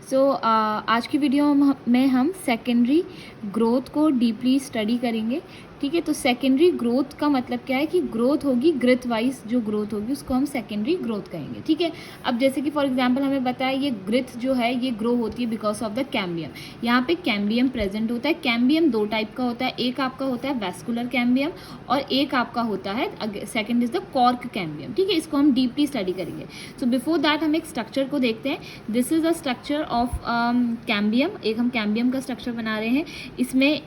आज की वीडियो में हम सेकेंडरी ग्रोथ को डीपली स्टडी करेंगे। ठीक है, तो सेकेंडरी ग्रोथ का मतलब क्या है कि ग्रोथ होगी, ग्रिथ वाइज जो ग्रोथ होगी उसको हम सेकेंडरी ग्रोथ कहेंगे। ठीक है, अब जैसे कि फॉर एग्जांपल हमें बताया ये ग्रिथ जो है ये ग्रो होती है बिकॉज ऑफ द कैम्बियम। यहाँ पे कैम्बियम प्रेजेंट होता है। कैम्बियम दो टाइप का होता है, एक आपका होता है वैस्कुलर कैम्बियम और एक आपका होता है second is the cork cambium. ठीक है, इसको हम डीपली स्टडी करेंगे। सो बिफोर दैट हम एक स्ट्रक्चर को देखते हैं। This is a structure of cambium. एक हम कैम्बियम का स्ट्रक्चर बना रहे हैं। इसमें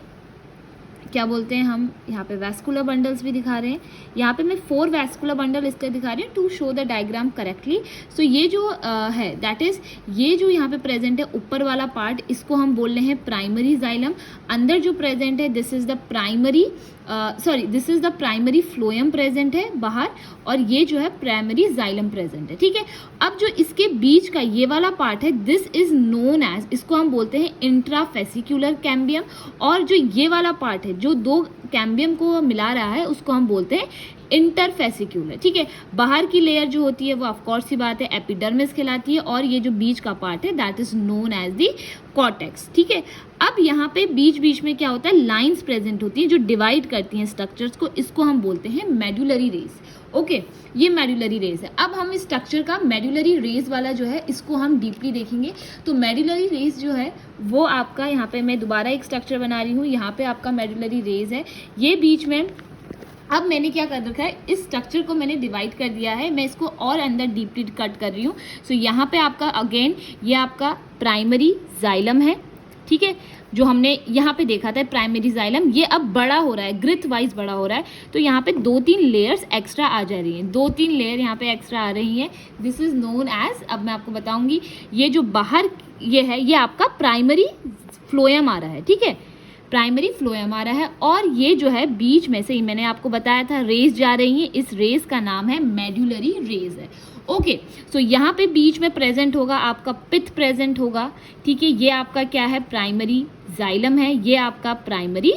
क्या बोलते हैं, हम यहाँ पे वैस्कुलर बंडल्स भी दिखा रहे हैं। यहाँ पे मैं 4 वैस्कुलर बंडल इसलिए दिखा रही हूँ to show the diagram correctly. So ये जो है दैट इज ये जो यहाँ पे प्रेजेंट है ऊपर वाला पार्ट, इसको हम बोल रहे हैं प्राइमरी जाइलम। अंदर जो प्रेजेंट है this is the primary this is the primary phloem present है बाहर, और ये जो है प्राइमरी जाइलम प्रेजेंट है। ठीक है, अब जो इसके बीच का ये वाला पार्ट है दिस इज नोन एज, इसको हम बोलते हैं इंट्राफेसिक्युलर कैम्बियम, और जो ये वाला पार्ट है जो दो कैम्बियम को मिला रहा है उसको हम बोलते हैं इंटरफेसिक्युलर। ठीक है, बाहर की लेयर जो होती है वो ऑफकोर्स सी बात है एपिडर्मिस कहलाती है, और ये जो बीच का पार्ट है that is known as the cortex. ठीक है, अब यहाँ पे बीच बीच में क्या होता है, लाइंस प्रेजेंट होती हैं जो डिवाइड करती हैं स्ट्रक्चर्स को, इसको हम बोलते हैं मेडुलरी रेज। ओके, ये मेडुलरी रेज है। अब हम इस स्ट्रक्चर का मेडुलरी रेज वाला जो है इसको हम डीपली देखेंगे। तो मेडुलरी रेज जो है वो आपका, यहाँ पे मैं दोबारा एक स्ट्रक्चर बना रही हूँ, यहाँ पे आपका मेडुलरी रेज है, ये बीच में। अब मैंने क्या कर रखा है, इस स्ट्रक्चर को मैंने डिवाइड कर दिया है, मैं इसको और अंदर डीपली कट कर रही हूँ। सो यहाँ पे आपका अगेन ये आपका प्राइमरी जाइलम है। ठीक है, जो हमने यहाँ पे देखा था प्राइमरी जाइलम, ये अब बड़ा हो रहा है, ग्रिथ वाइज बड़ा हो रहा है, तो यहाँ पे 2-3 लेयर्स एक्स्ट्रा आ जा रही हैं, 2-3 लेयर यहाँ पे एक्स्ट्रा आ रही हैं। दिस इज नोन एज, अब मैं आपको बताऊंगी, ये जो बाहर ये है ये आपका प्राइमरी फ्लोएम आ रहा है। ठीक है, प्राइमरी फ्लोएम आ रहा है, और ये जो है बीच में से ही मैंने आपको बताया था रेज जा रही है, इस रेज का नाम है मेडुलरी रेज है। ओके, सो यहाँ पे बीच में प्रेजेंट होगा आपका पिथ प्रेजेंट होगा। ठीक है, ये आपका क्या है, प्राइमरी जाइलम है, ये आपका प्राइमरी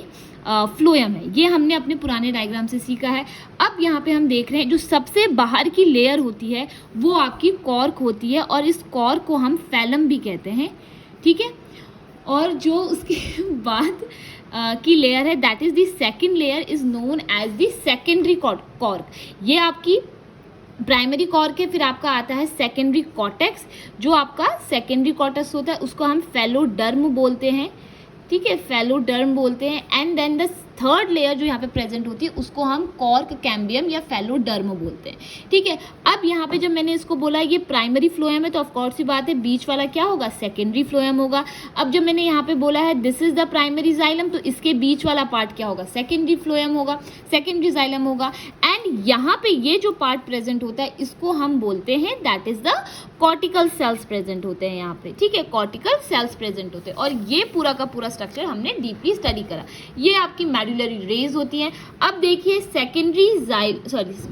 फ्लोएम है, ये हमने अपने पुराने डायग्राम से सीखा है। अब यहाँ पे हम देख रहे हैं जो सबसे बाहर की लेयर होती है वो आपकी कॉर्क होती है, और इस कॉर्क को हम फैलम भी कहते हैं। ठीक है, और जो उसके बाद की लेयर है that is the second layer is known as the secondary cork. ये आपकी प्राइमरी कॉर्क है, फिर आपका आता है सेकेंडरी कॉर्टेक्स। जो आपका सेकेंडरी कॉर्टेक्स होता है उसको हम फेलोडर्म बोलते हैं। ठीक है, फेलोडर्म बोलते हैं। And then the third layer जो यहाँ पे प्रेजेंट होती है उसको हम कॉर्क कैम्बियम या फेलोडर्म बोलते हैं। ठीक है, अब यहाँ पे जब मैंने इसको बोला ये प्राइमरी फ्लोएम है तो ऑफकोर्स सी बात है बीच वाला क्या होगा, सेकेंडरी फ्लोएम होगा। अब जब मैंने यहाँ पे बोला है this is the primary xylem, तो इसके बीच वाला पार्ट क्या होगा, सेकेंडरी फ्लोएम होगा, सेकेंडरी जाइलम होगा। एंड यहाँ पे ये जो पार्ट प्रेजेंट होता है इसको हम बोलते हैं that is the cortical cells present होते हैं यहाँ पे। ठीक है, कॉर्टिकल सेल्स प्रेजेंट होते हैं, और ये पूरा का पूरा स्ट्रक्चर हमने डीपली स्टडी करा। ये आपकी मेडुलरी रेज होती हैं। अब देखिए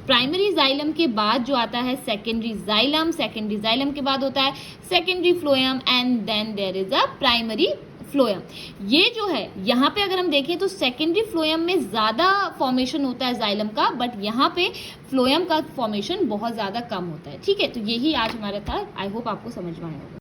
प्राइमरी जाइलम के बाद जो आता है सेकेंडरी जाइलम, सेकेंडरी जाइलम के बाद होता है secondary phloem, and then there is a primary phloem. ये जो है यहाँ पे अगर हम देखें तो सेकेंडरी फ्लोएम में ज़्यादा फॉर्मेशन होता है जाइलम का, बट यहाँ पे फ्लोएम का फॉर्मेशन बहुत ज़्यादा कम होता है। ठीक है, तो यही आज हमारा था। आई होप आपको समझ में आया होगा।